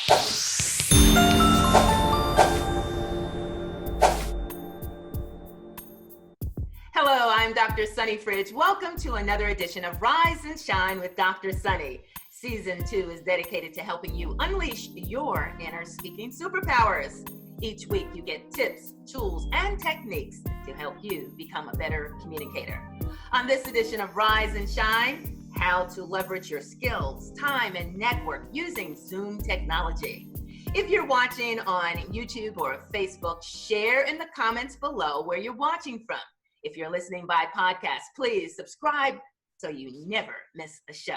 Hello, I'm Dr. Sunny Fridge. Welcome to another edition of Rise and Shine with Dr. Sunny. Season 2 is dedicated to helping you unleash your inner speaking superpowers. Each week you get tips, tools, and techniques to help you become a better communicator. On this edition of Rise and Shine, how to leverage your skills, time, and network using Zoom technology. If you're watching on YouTube or Facebook, share in the comments below where you're watching from. If you're listening by podcast, please subscribe so you never miss a show.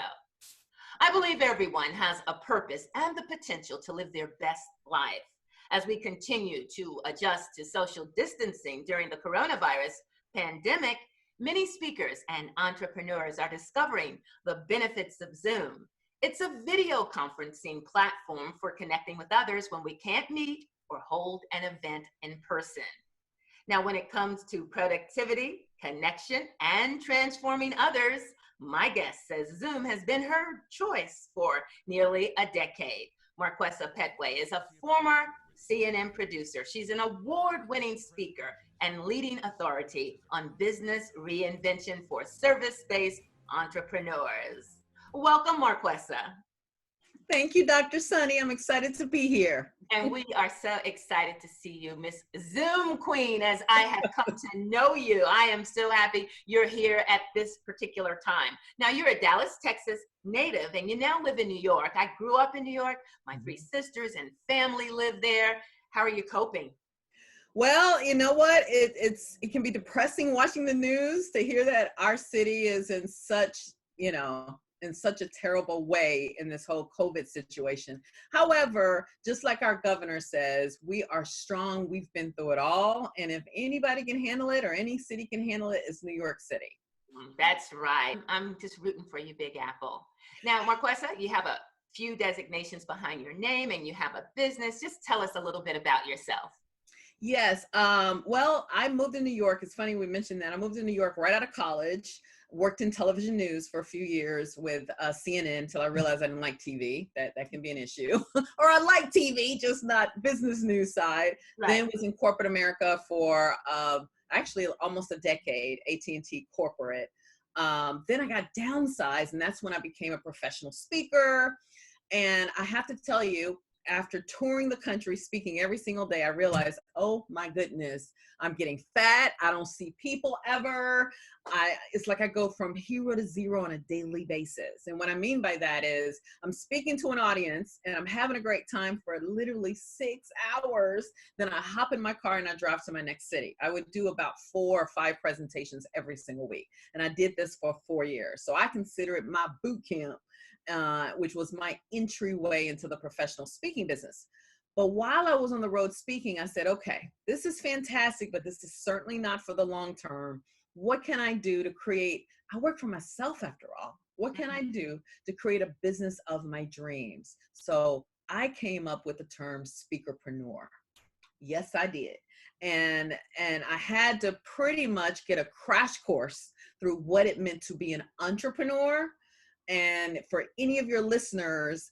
I believe everyone has a purpose and the potential to live their best life. As we continue to adjust to social distancing during the coronavirus pandemic, many speakers and entrepreneurs are discovering the benefits of Zoom. It's a video conferencing platform for connecting with others when we can't meet or hold an event in person. Now, when it comes to productivity, connection, and transforming others, my guest says Zoom has been her choice for nearly a decade. Marquesa Pettway is a former CNN producer. She's an award-winning speaker and leading authority on business reinvention for service-based entrepreneurs. Welcome, Marquesa. Thank you, Dr. Sunny. I'm excited to be here. And we are so excited to see you, Miss Zoom Queen, as I have come to know you. I am so happy you're here at this particular time. Now, you're a Dallas, Texas native, and you now live in New York. I grew up in New York. My 3 sisters and family live there. How are you coping? Well, you know what? It can be depressing watching the news to hear that our city is in such a terrible way in this whole COVID situation. However, just like our governor says, we are strong. We've been through it all. And if anybody can handle it or any city can handle it, it's New York City. That's right. I'm just rooting for you, Big Apple. Now, Marquesa, you have a few designations behind your name and you have a business. Just tell us a little bit about yourself. Yes. Well, I moved to New York. It's funny we mentioned that. I moved to New York right out of college. Worked in television news for a few years with CNN until I realized I didn't like TV. That can be an issue. Or I like TV, just not business news side. Right. Then was in corporate America for actually almost a decade, AT&T corporate. Then I got downsized, and that's when I became a professional speaker. And I have to tell you, after touring the country, speaking every single day, I realized, oh my goodness, I'm getting fat. I don't see people ever. It's like I go from hero to zero on a daily basis. And what I mean by that is I'm speaking to an audience and I'm having a great time for literally 6 hours. Then I hop in my car and I drive to my next city. I would do about 4 or 5 presentations every single week. And I did this for 4 years. So I consider it my boot camp. Which was my entryway into the professional speaking business. But while I was on the road speaking, I said, okay, this is fantastic, but this is certainly not for the long term. What can I do to create? I work for myself after all. What can I do to create a business of my dreams? So I came up with the term speakerpreneur. Yes, I did. And I had to pretty much get a crash course through what it meant to be an entrepreneur. And for any of your listeners,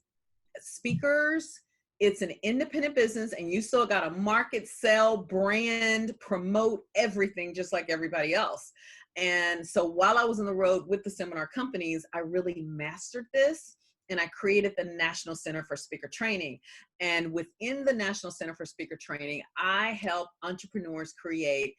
speakers, it's an independent business and you still got to market, sell, brand, promote everything just like everybody else. And so while I was on the road with the seminar companies, I really mastered this and I created the National Center for Speaker Training. And within the National Center for Speaker Training, I help entrepreneurs create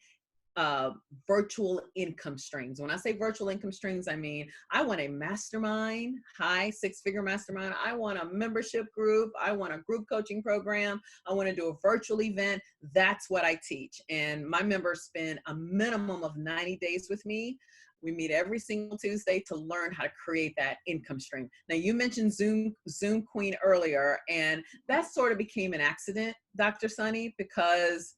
virtual income streams. When I say virtual income streams, I mean, I want a mastermind, high 6-figure mastermind. I want a membership group. I want a group coaching program. I want to do a virtual event. That's what I teach. And my members spend a minimum of 90 days with me. We meet every single Tuesday to learn how to create that income stream. Now, you mentioned Zoom Queen earlier, and that sort of became an accident, Dr. Sunny, because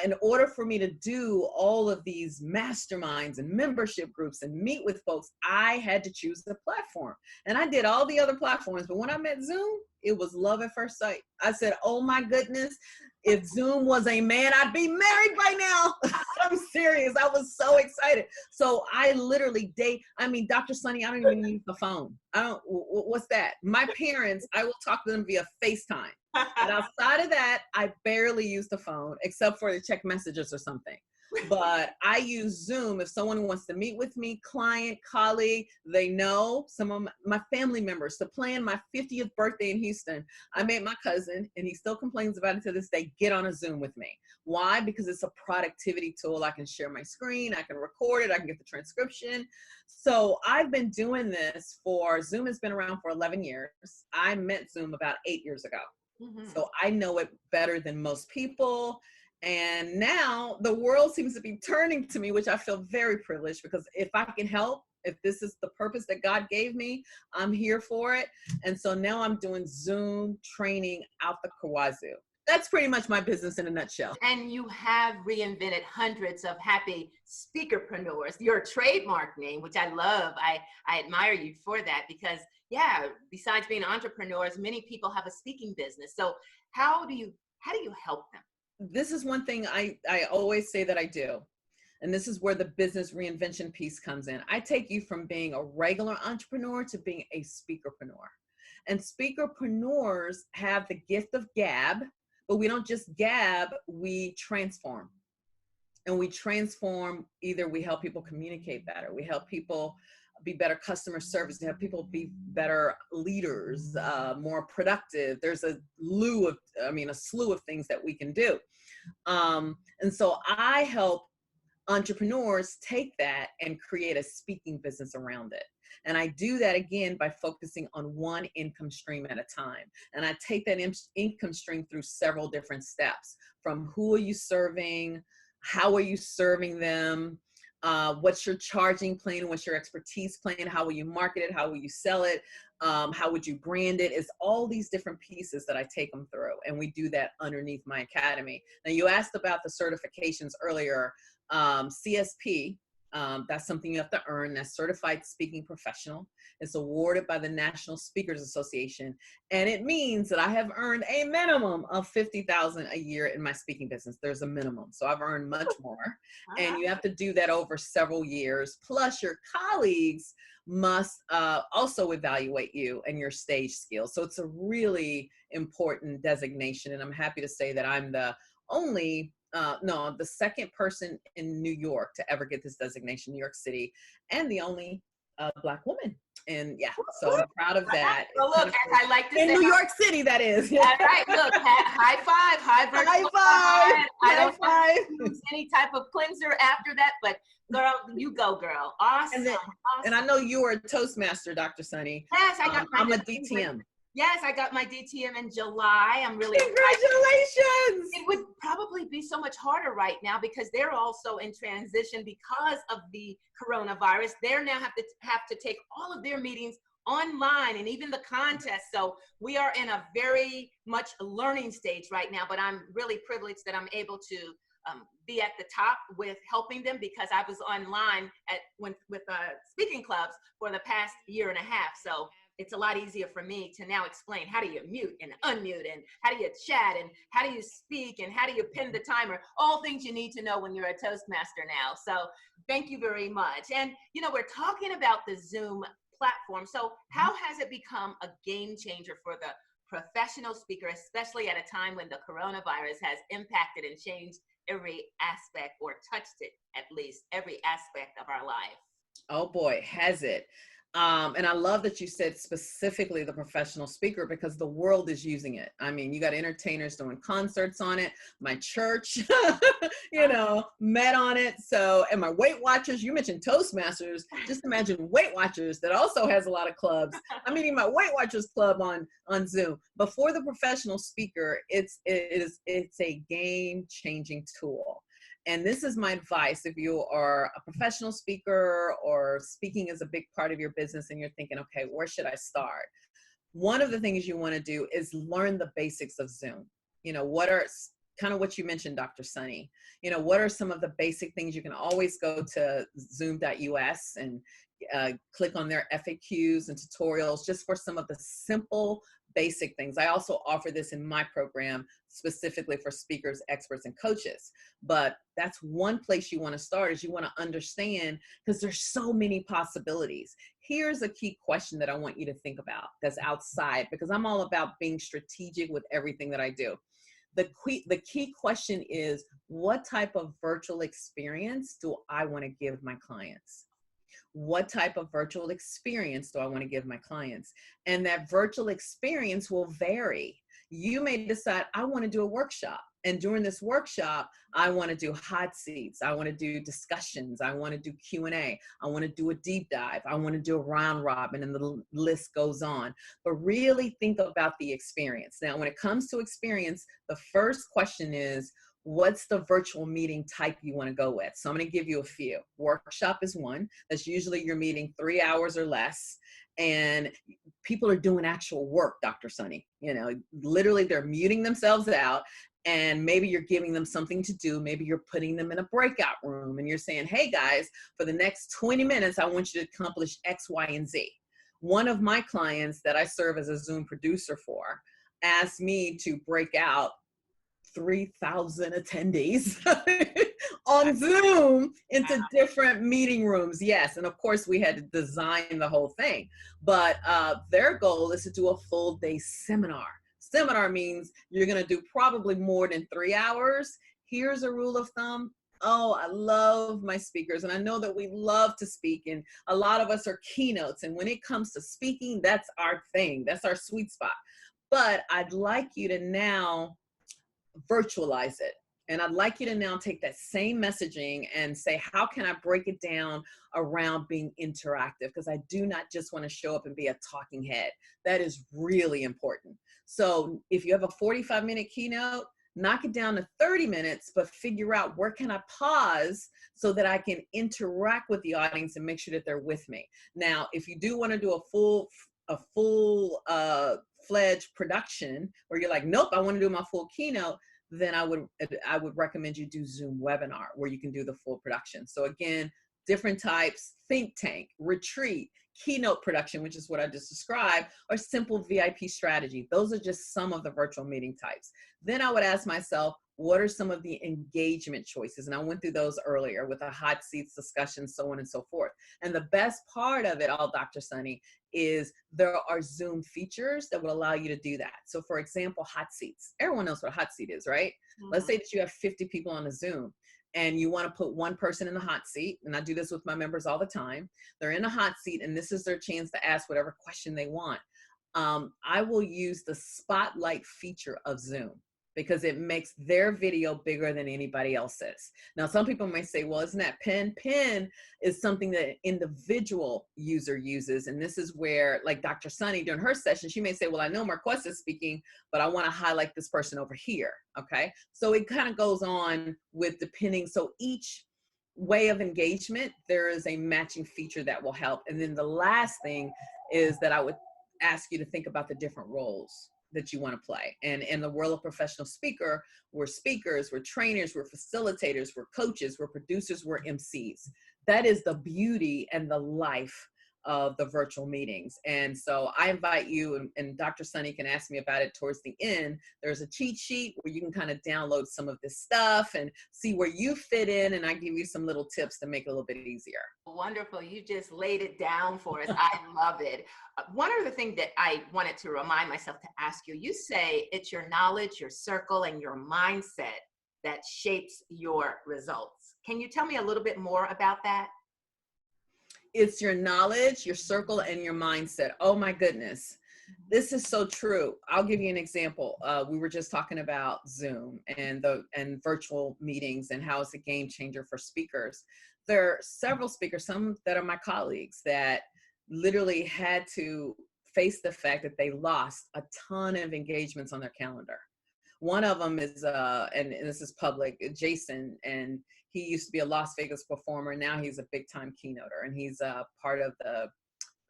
in order for me to do all of these masterminds and membership groups and meet with folks, I had to choose the platform. And I did all the other platforms, but when I met Zoom, it was love at first sight. I said, oh my goodness, if Zoom was a man, I'd be married by now. I'm serious. I was so excited. So I literally Dr. Sunny, I don't even use the phone. What's that? My parents, I will talk to them via FaceTime. And outside of that, I barely use the phone except for to check messages or something. But I use Zoom if someone wants to meet with me, client, colleague, they know. Some of my family members to plan my 50th birthday in Houston. I made my cousin, and he still complains about it to this day, get on a Zoom with me. Why? Because it's a productivity tool. I can share my screen, I can record it, I can get the transcription. So I've been doing this Zoom has been around for 11 years. I met Zoom about 8 years ago. Mm-hmm. So I know it better than most people. And now the world seems to be turning to me, which I feel very privileged, because if I can help, if this is the purpose that God gave me, I'm here for it. And so now I'm doing Zoom training out the Kawazoo. That's pretty much my business in a nutshell. And you have reinvented hundreds of happy speakerpreneurs. Your trademark name, which I love. I admire you for that, because yeah, besides being entrepreneurs, many people have a speaking business. So how do you help them? This is one thing I always say that I do. And this is where the business reinvention piece comes in. I take you from being a regular entrepreneur to being a speakerpreneur. And speakerpreneurs have the gift of gab, but we don't just gab, we transform. And we transform, either we help people communicate better, we help people be better customer service, we help people be better leaders, more productive. There's a slew of things that we can do. And so I help entrepreneurs take that and create a speaking business around it. And I do that again by focusing on one income stream at a time. And I take that income stream through several different steps, from who are you serving, how are you serving them, what's your charging plan, what's your expertise plan, how will you market it, how will you sell it, how would you brand it. It's all these different pieces that I take them through, and we do that underneath my academy. Now, you asked about the certifications earlier. CSP, that's something you have to earn. That's Certified Speaking Professional. It's awarded by the National Speakers Association, and it means that I have earned a minimum of $50,000 a year in my speaking business. There's a minimum, so I've earned much more, and you have to do that over several years. Plus, your colleagues must also evaluate you and your stage skills. So it's a really important designation, and I'm happy to say that I'm the second person in New York to ever get this designation, New York City, and the only Black woman. And yeah, so I'm proud of that. Well, look, as I like to say, in New York City, that is. All right, look, high five, I don't use any type of cleanser after that, but girl, you go, girl. Awesome. And I know you were a Toastmaster, Dr. Sunny. Yes, I got I'm a DTM. Yes, I got my DTM in July. I'm really Congratulations. It would probably be so much harder right now because they're also in transition because of the coronavirus. They're now have to take all of their meetings online and even the contest. So we are in a very much learning stage right now, but I'm really privileged that I'm able to be at the top with helping them, because I was online with speaking clubs for the past year and a half. So it's a lot easier for me to now explain how do you mute and unmute, and how do you chat, and how do you speak, and how do you pin the timer, all things you need to know when you're a Toastmaster now. So thank you very much. And we're talking about the Zoom platform. So how has it become a game changer for the professional speaker, especially at a time when the coronavirus has impacted and changed every aspect, or touched it at least, every aspect of our life? Oh boy, has it. And I love that you said specifically the professional speaker, because the world is using it. I mean, you got entertainers doing concerts on it. My church, met on it. So, and my Weight Watchers, you mentioned Toastmasters. Just imagine Weight Watchers that also has a lot of clubs. I'm meeting my Weight Watchers club on Zoom. But for the professional speaker, it's a game-changing tool. And this is my advice. If you are a professional speaker, or speaking is a big part of your business, and you're thinking, okay, where should I start? One of the things you want to do is learn the basics of Zoom. What are kind of what you mentioned, Dr. Sunny. You know, what are some of the basic things? You can always go to zoom.us and click on their FAQs and tutorials just for some of the simple basic things. I also offer this in my program specifically for speakers, experts, and coaches. But that's one place you want to start, is you want to understand, because there's so many possibilities. Here's a key question that I want you to think about that's outside, because I'm all about being strategic with everything that I do. The key question is, what type of virtual experience do I want to give my clients? What type of virtual experience do I want to give my clients? And that virtual experience will vary. You may decide, I want to do a workshop. And during this workshop, I want to do hot seats. I want to do discussions. I want to do Q&A. I want to do a deep dive. I want to do a round robin, and the list goes on. But really think about the experience. Now, when it comes to experience, the first question is, what's the virtual meeting type you want to go with? So I'm going to give you a few. Workshop is one. That's usually you're meeting 3 hours or less. And people are doing actual work, Dr. Sunny. You know, literally they're muting themselves out, and maybe you're giving them something to do. Maybe you're putting them in a breakout room and you're saying, hey guys, for the next 20 minutes, I want you to accomplish X, Y, and Z. One of my clients that I serve as a Zoom producer for asked me to break out 3,000 attendees on Zoom into different meeting rooms. Yes. And of course we had to design the whole thing, but their goal is to do a full day seminar. Seminar means you're going to do probably more than 3 hours. Here's a rule of thumb. Oh, I love my speakers, and I know that we love to speak, and a lot of us are keynotes. And when it comes to speaking, that's our thing. That's our sweet spot. But I'd like you to now virtualize it. And I'd like you to now take that same messaging and say, how can I break it down around being interactive? Because I do not just want to show up and be a talking head. That is really important. So if you have a 45-minute keynote, knock it down to 30 minutes, but figure out where can I pause so that I can interact with the audience and make sure that they're with me. Now, if you do want to do a full-fledged production where you're like, nope, I want to do my full keynote, then I would recommend you do Zoom webinar where you can do the full production. So again, different types: think tank, retreat, keynote production, which is what I just described, or simple VIP strategy. Those are just some of the virtual meeting types. Then I would ask myself, what are some of the engagement choices? And I went through those earlier with the hot seats discussion, so on and so forth. And the best part of it all, Dr. Sunny, is there are Zoom features that will allow you to do that. So for example, hot seats. Everyone knows what a hot seat is, right? Mm-hmm. Let's say that you have 50 people on a Zoom and you want to put one person in the hot seat. And I do this with my members all the time. They're in a hot seat and this is their chance to ask whatever question they want. I will use the spotlight feature of Zoom, because it makes their video bigger than anybody else's. Now, some people may say, well, isn't that pen? Pen is something that an individual user uses. And this is where, like Dr. Sunny during her session, she may say, well, I know Marquesa is speaking, but I want to highlight this person over here, okay? So it kind of goes on with depending. So each way of engagement, there is a matching feature that will help. And then the last thing is that I would ask you to think about the different roles that you want to play. And in the world of professional speaker, we're speakers, we're trainers, we're facilitators, we're coaches, we're producers, we're MCs. That is the beauty and the life of the virtual meetings. And so I invite you, and Dr. Sunny can ask me about it towards the end. There's a cheat sheet where you can kind of download some of this stuff and see where you fit in. And I give you some little tips to make it a little bit easier. Wonderful. You just laid it down for us. I love it. One other thing that I wanted to remind myself to ask you, you say it's your knowledge, your circle, and your mindset that shapes your results. Can you tell me a little bit more about that? It's your knowledge, your circle, and your mindset. Oh my goodness. This is so true. I'll give you an example. We were just talking about Zoom and virtual meetings and how it's a game changer for speakers. There are several speakers, some that are my colleagues, that literally had to face the fact that they lost a ton of engagements on their calendar. One of them is, and this is public, Jason, and he used to be a Las Vegas performer. Now he's a big time keynoter, and he's part of the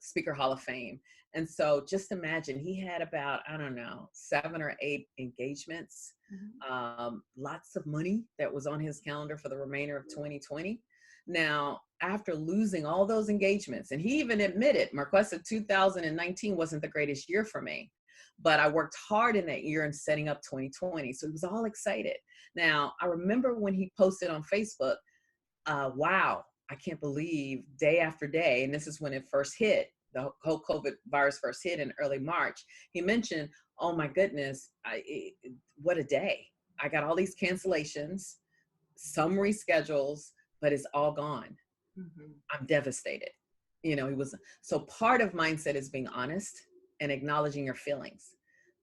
Speaker Hall of Fame. And so just imagine he had about, I don't know, 7 or 8 engagements, lots of money that was on his calendar for the remainder of 2020. Now, after losing all those engagements, and he even admitted, Marquesa, 2019 wasn't the greatest year for me, but I worked hard in that year in setting up 2020. So he was all excited. Now, I remember when he posted on Facebook, wow, I can't believe day after day, and this is when it first hit, the whole COVID virus first hit in early March, he mentioned, oh my goodness, what a day. I got all these cancellations, some reschedules, but it's all gone. I'm devastated. He was, so part of mindset is being honest and acknowledging your feelings.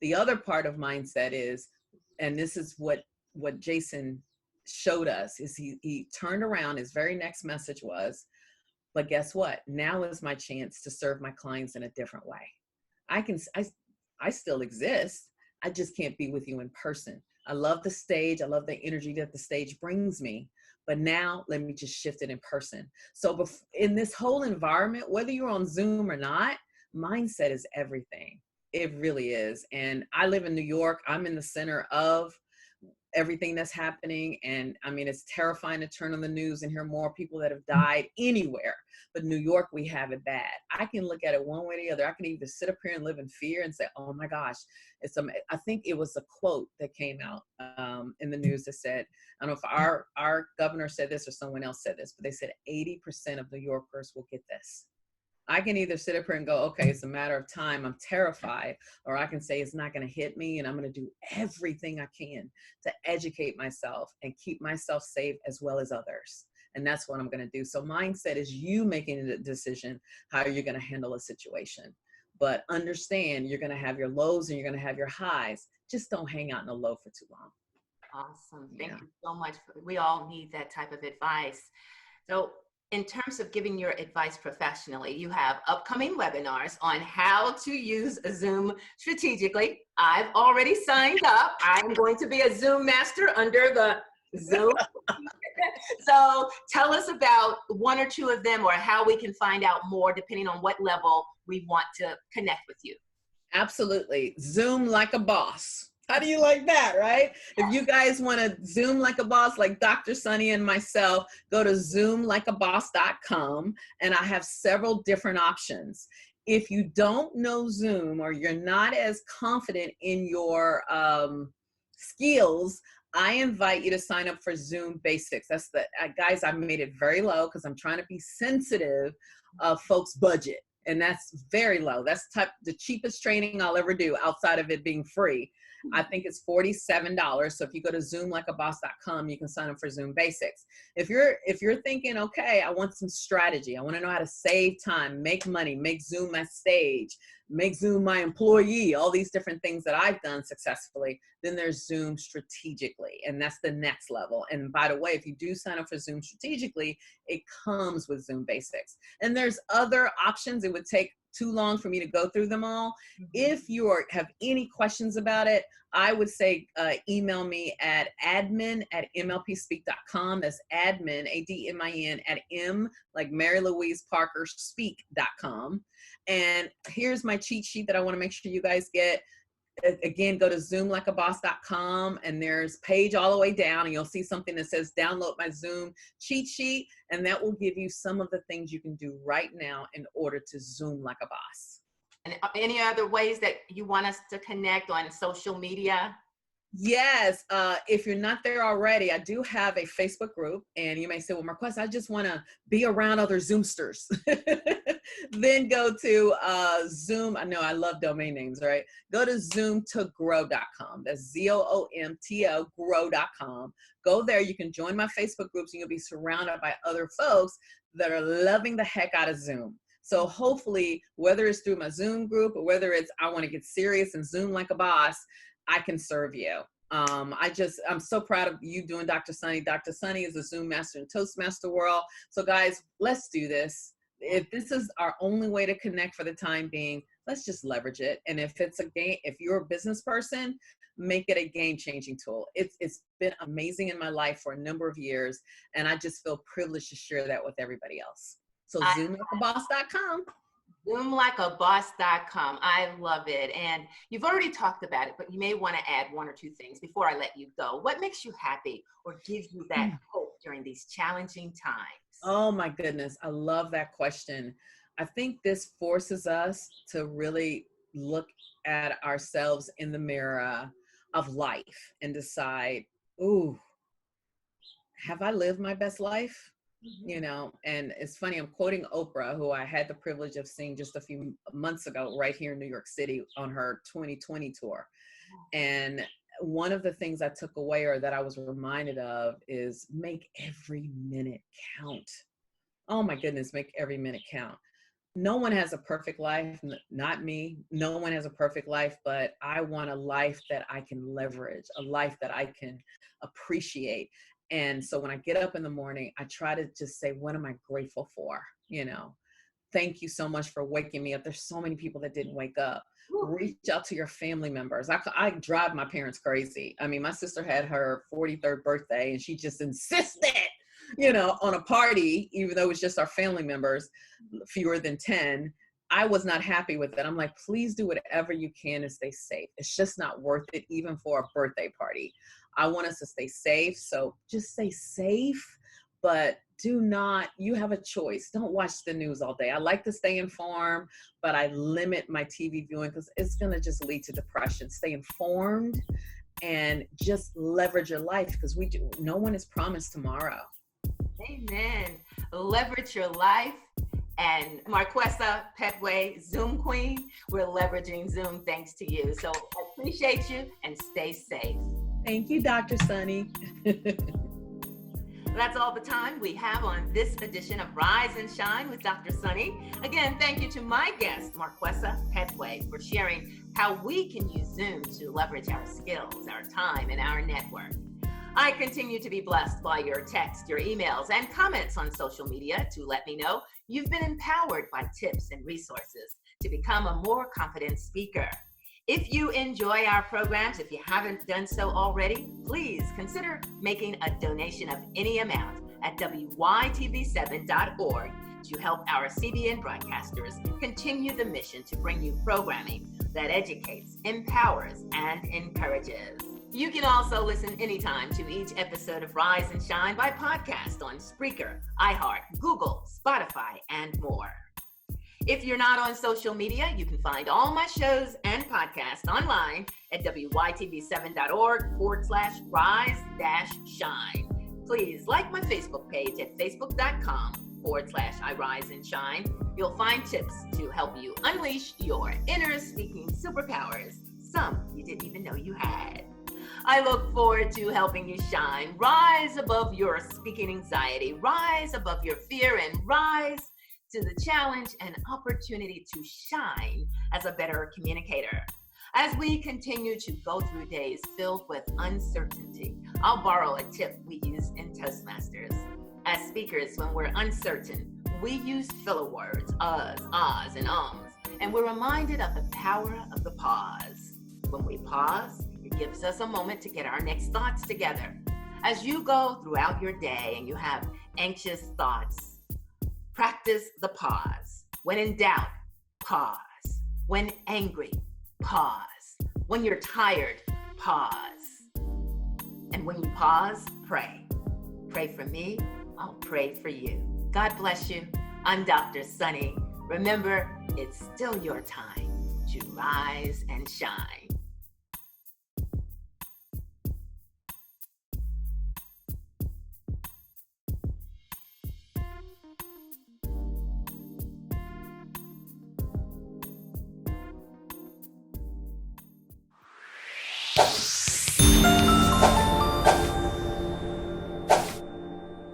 The other part of mindset is, and this is what Jason showed us, is he turned around, his very next message was, but guess what? Now is my chance to serve my clients in a different way. I still exist. I just can't be with you in person. I love the stage. I love the energy that the stage brings me. But now let me just shift it in person. So in this whole environment, whether you're on Zoom or not, mindset is everything. It really is. And I live in New York. I'm in the center of everything that's happening. And I mean, it's terrifying to turn on the news and hear more people that have died anywhere. But New York, we have it bad. I can look at it one way or the other. I can either sit up here and live in fear and say, oh my gosh, I think it was a quote that came out in the news that said, I don't know if our governor said this or someone else said this, but they said 80% of New Yorkers will get this. I can either sit up here and go, okay, it's a matter of time, I'm terrified, or I can say it's not going to hit me and I'm going to do everything I can to educate myself and keep myself safe as well as others. And that's what I'm going to do. So mindset is you making a decision how you're going to handle a situation. But understand you're going to have your lows and you're going to have your highs. Just don't hang out in a low for too long. Awesome. Thank you so much. We all need that type of advice. So in terms of giving your advice professionally, you have upcoming webinars on how to use Zoom strategically. I've already signed up. I'm going to be a Zoom master under the Zoom. So tell us about one or two of them, or how we can find out more depending on what level we want to connect with you. Absolutely. Zoom like a boss. How do you like that, right? If you guys want to Zoom like a boss, like Dr. Sunny and myself, go to zoomlikeaboss.com, and I have several different options. If you don't know Zoom, or you're not as confident in your skills, I invite you to sign up for Zoom Basics. That's guys, I made it very low because I'm trying to be sensitive of folks' budget. And that's very low. That's the cheapest training I'll ever do outside of it being free. I think it's $47. So if you go to zoomlikeaboss.com, you can sign up for Zoom Basics. If you're thinking, okay, I want some strategy, I want to know how to save time, make money, make Zoom my stage, make Zoom my employee, all these different things that I've done successfully, then there's Zoom Strategically, and that's the next level. And by the way, if you do sign up for Zoom Strategically, it comes with Zoom Basics. And there's other options. It would take too long for me to go through them all. If you have any questions about it, I would say email me at admin@mlpspeak.com. That's admin, ADMIN, at M, like Mary Louise Parker, speak.com. And here's my cheat sheet that I want to make sure you guys get. Again, go to zoomlikeaboss.com, and there's page all the way down, and you'll see something that says download my Zoom cheat sheet, and that will give you some of the things you can do right now in order to Zoom like a boss. And any other ways that you want us to connect on social media? Yes, if you're not there already, I do have a Facebook group, and you may say, well, Marquesa, I just want to be around other Zoomsters. Then go to Zoom. I know I love domain names, right? Go to zoomtogrow.com. That's ZOOMTO grow.com. Go there. You can join my Facebook groups, and you'll be surrounded by other folks that are loving the heck out of Zoom. So hopefully, whether it's through my Zoom group or whether it's I want to get serious and Zoom like a boss, I can serve you. I'm so proud of you doing Dr. Sunny. Dr. Sunny is a Zoom master in Toastmaster world. So guys, let's do this. If this is our only way to connect for the time being, let's just leverage it. And if it's a game, if you're a business person, make it a game-changing tool. It's been amazing in my life for a number of years, and I just feel privileged to share that with everybody else. So zoomlikeaboss.com. Zoomlikeaboss.com. I love it. And you've already talked about it, but you may want to add one or two things before I let you go. What makes you happy or gives you that hope during these challenging times? Oh my goodness. I love that question. I think this forces us to really look at ourselves in the mirror of life and decide, ooh, have I lived my best life? You know, and it's funny, I'm quoting Oprah, who I had the privilege of seeing just a few months ago right here in New York City on her 2020 tour. And one of the things I took away, or that I was reminded of, is make every minute count. Oh my goodness, make every minute count. No one has a perfect life, not me. No one has a perfect life, but I want a life that I can leverage, a life that I can appreciate. And so when I get up in the morning, I try to just say, what am I grateful for? You know, thank you so much for waking me up. There's so many people that didn't wake up. Reach out to your family members. I drive my parents crazy. I mean, my sister had her 43rd birthday and she just insisted, you know, on a party, even though it was just our family members, fewer than 10. I was not happy with it. I'm like, please do whatever you can to stay safe. It's just not worth it, even for a birthday party. I want us to stay safe. So just stay safe, but do not, you have a choice. Don't watch the news all day. I like to stay informed, but I limit my TV viewing because it's going to just lead to depression. Stay informed and just leverage your life, because no one is promised tomorrow. Amen. Leverage your life. And Marquesa Pettway, Zoom Queen, we're leveraging Zoom thanks to you. So I appreciate you and stay safe. Thank you, Dr. Sunny. That's all the time we have on this edition of Rise and Shine with Dr. Sunny. Again, thank you to my guest, Marquesa Pettway, for sharing how we can use Zoom to leverage our skills, our time, and our network. I continue to be blessed by your texts, your emails, and comments on social media to let me know you've been empowered by tips and resources to become a more confident speaker. If you enjoy our programs, if you haven't done so already, please consider making a donation of any amount at wytv7.org to help our CBN broadcasters continue the mission to bring you programming that educates, empowers, and encourages. You can also listen anytime to each episode of Rise and Shine by podcast on Spreaker, iHeart, Google, Spotify, and more. If you're not on social media, you can find all my shows and podcasts online at wytv7.org/rise-shine. Please like my Facebook page at facebook.com/iRiseandShine. You'll find tips to help you unleash your inner speaking superpowers, some you didn't even know you had. I look forward to helping you shine, rise above your speaking anxiety, rise above your fear, and rise to the challenge and opportunity to shine as a better communicator. As we continue to go through days filled with uncertainty, I'll borrow a tip we use in Toastmasters. As speakers, when we're uncertain, we use filler words, uhs, ahs, and ums, and we're reminded of the power of the pause. When we pause, it gives us a moment to get our next thoughts together. As you go throughout your day and you have anxious thoughts, practice the pause. When in doubt, pause. When angry, pause. When you're tired, pause. And when you pause, pray. Pray for me, I'll pray for you. God bless you. I'm Dr. Sunny. Remember, it's still your time to rise and shine.